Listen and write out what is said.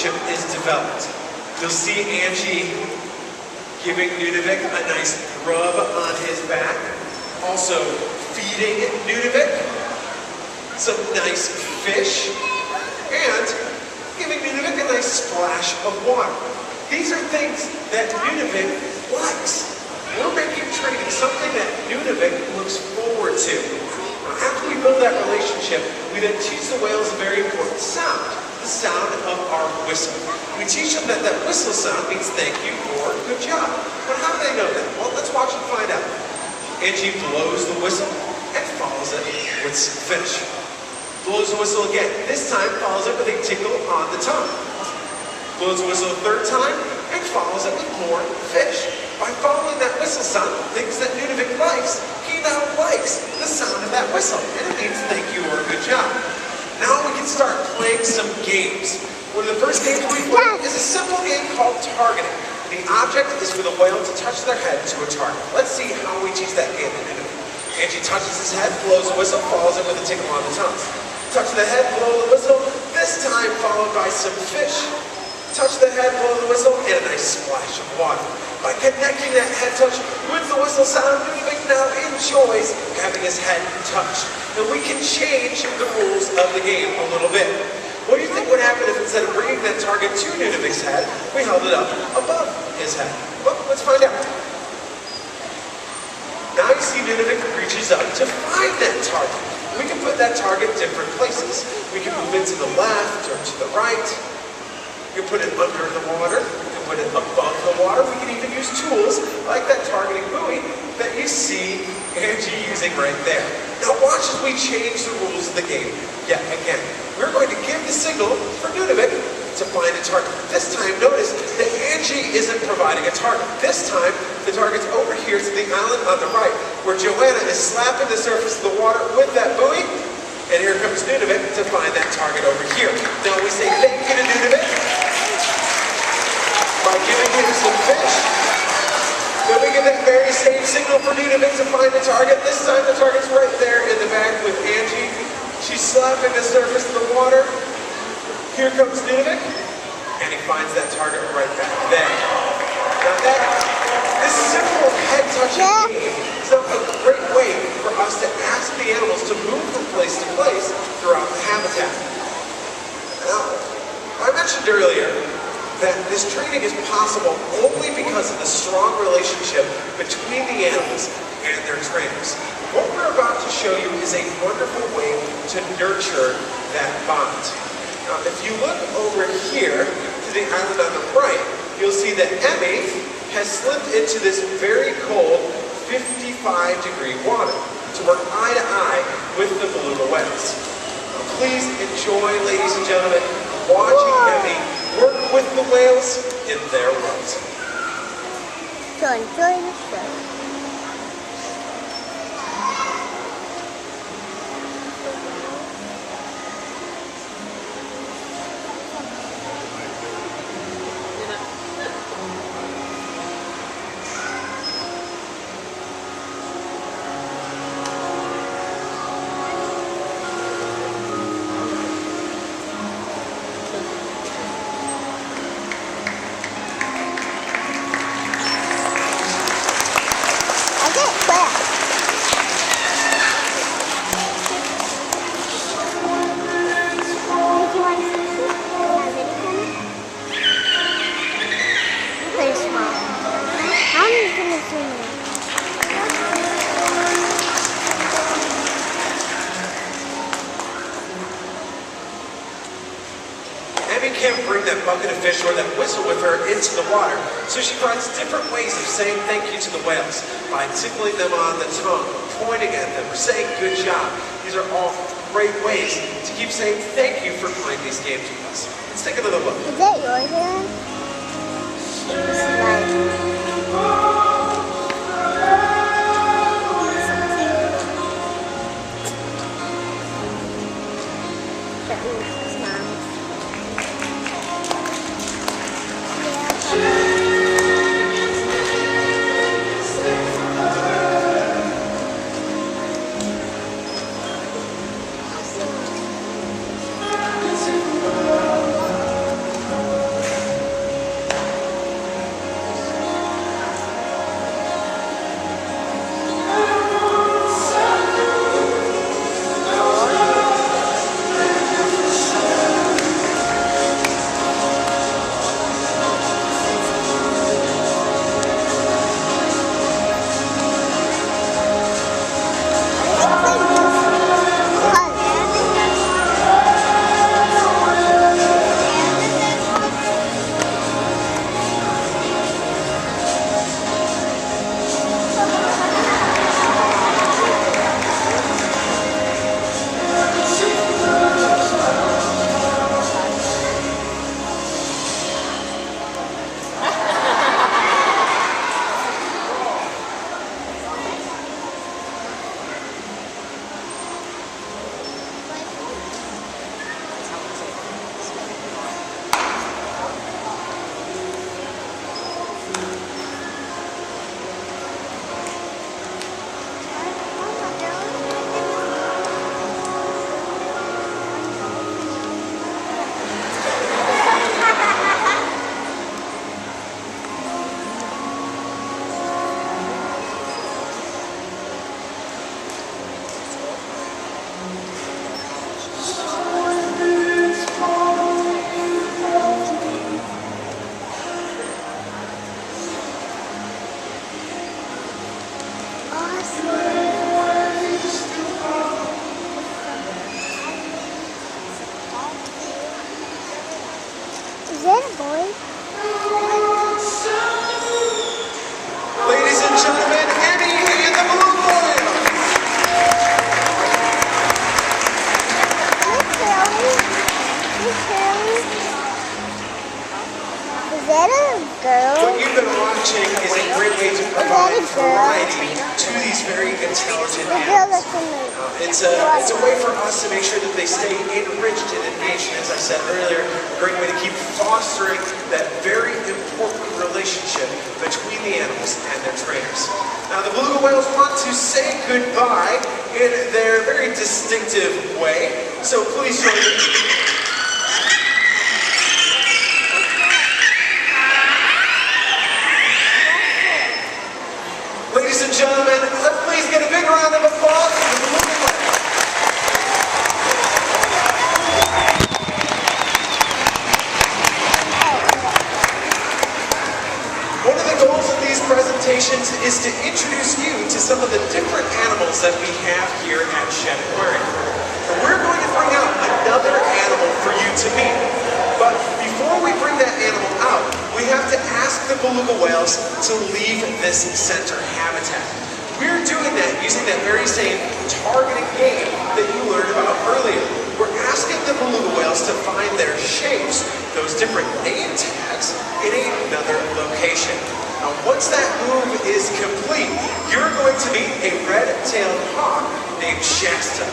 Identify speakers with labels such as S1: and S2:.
S1: relationship is developed. You'll see Angie giving Nunavik a nice rub on his back, also feeding Nunavik some nice fish, and giving Nunavik a nice splash of water. These are things that Nunavik likes. We're making training something that Nunavik looks forward to. Now, after we build that relationship, we then teach the whales a very important sound, the sound of our whistle. We teach them that that whistle sound means thank you or good job. But how do they know that? Well, let's watch and find out. Angie blows the whistle and follows it with some fish. Blows the whistle again. This time follows it with a tickle on the tongue. Blows the whistle a third time and follows it with more fish. By following that whistle sound, things that Nunavik likes, he now likes the sound of that whistle. And it means thank you or good job. Now we can start playing some games. One of the first games we play is a simple game called targeting. The object is for the whale to touch their head to a target. Let's see how we teach that game in Nunavik. Angie touches his head, blows the whistle, follows it with a tickle on the tongue. Touch the head, blow the whistle, this time followed by some fish. Touch the head, blow the whistle, and a nice splash of water. By connecting that head touch with the whistle sound, Nunavik now enjoys having his head touched. And we can change the rules of the game a little bit. What do you think would happen if instead of bringing that target to Nunavik's head, we held it up above his head? Well, let's find out. Now you see Nunavik reaches up to find that target. We can put that target different places. We can move it to the left or to the right. You can put it under the water. You can put it above the water. We can even use tools like that targeting buoy that you see Angie using right there. Now watch as we change the rules of the game yet again. We're going to give the signal for Nunavik to find a target. This time, notice that Angie isn't providing a target. This time, the target's over here to the island on the right, where Joanna is slapping the surface of the water with that buoy. And here comes Nunavik to find that target over here. Now we say thank you to Nunavik by giving him some fish. Then we give that very same signal for Nunavik to find the target. This time the target's right there in the back with Angie. She's slapping the surface of the water. Here comes Nunavik, and he finds that target right back there. Now this simple head-touching game is a great way for us to ask the animals to move from place to place throughout the habitat. Now, I mentioned earlier that this training is possible only because of the strong relationship between the animals and their trainers. What we're about to show you is a wonderful way to nurture that bond. Now, if you look over here to the island on the right, you'll see that Emmy has slipped into this very cold 55-degree water to work eye to eye with the beluga whales. Now, please enjoy, ladies and gentlemen, watching Emmy work with the whales in their world.
S2: Enjoy the show.
S1: Emmy can't bring that bucket of fish or that whistle with her into the water, so she finds different ways of saying thank you to the whales by tickling them on the tongue, pointing at them, or saying good job. These are all great ways to keep saying thank you for playing these games with us. Let's take another look.
S2: Is that yours, Aaron? that a boy?
S1: Ladies and gentlemen, Annie and the Beluga whale.
S2: Is that a girl?
S1: What you've been watching is a great way to provide variety to these very intelligent animals. It's a way for us to make sure that they stay enriched and engaged. And as I said earlier, a great way to keep fostering that very important relationship between the animals and their trainers. Now the beluga whales want to say goodbye in their very distinctive way. So please join me. Ladies and gentlemen, let's please get a big round of applause for the beluga whale. One of the goals of these presentations is to introduce you to some of the different animals that we have here at Shedd Aquarium. And we're going to bring out another animal for you to meet. But before we bring that animal out, we have to ask the beluga whales to leave this center habitat. We're doing that using that very same targeting game that you learned about earlier. We're asking the beluga whales to find their shapes, those different name tags, in another location. Now once that move is complete, you're going to meet a red-tailed hawk named Shasta.